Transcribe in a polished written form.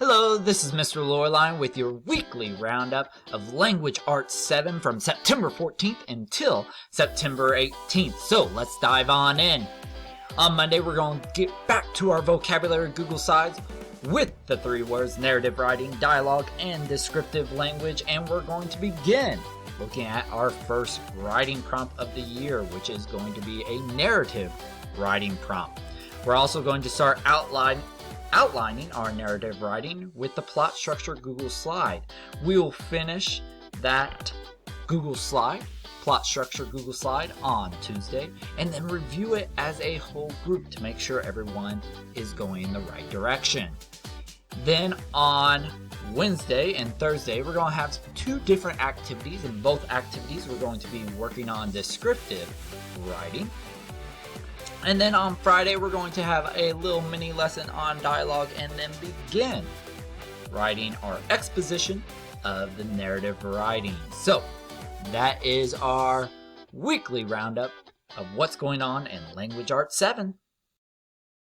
Hello, this is Mr. Loreline with your weekly roundup of Language Arts 7 from September 14th until September 18th. So let's dive on in. On Monday, we're going to get back to our vocabulary Google Slides with the 3 words narrative writing, dialogue, and descriptive language, and we're going to begin looking at our first writing prompt of the year, which is going to be a narrative writing prompt. We're also going to start outlining our narrative writing with the plot structure Google slide. We will finish that plot structure Google slide on Tuesday, and then review it as a whole group to make sure everyone is going in the right direction. Then on Wednesday and Thursday, we're going to have 2 different activities. In both activities, we're going to be working on descriptive writing. And then on Friday, we're going to have a little mini lesson on dialogue and then begin writing our exposition of the narrative writing. So that is our weekly roundup of what's going on in Language Arts 7.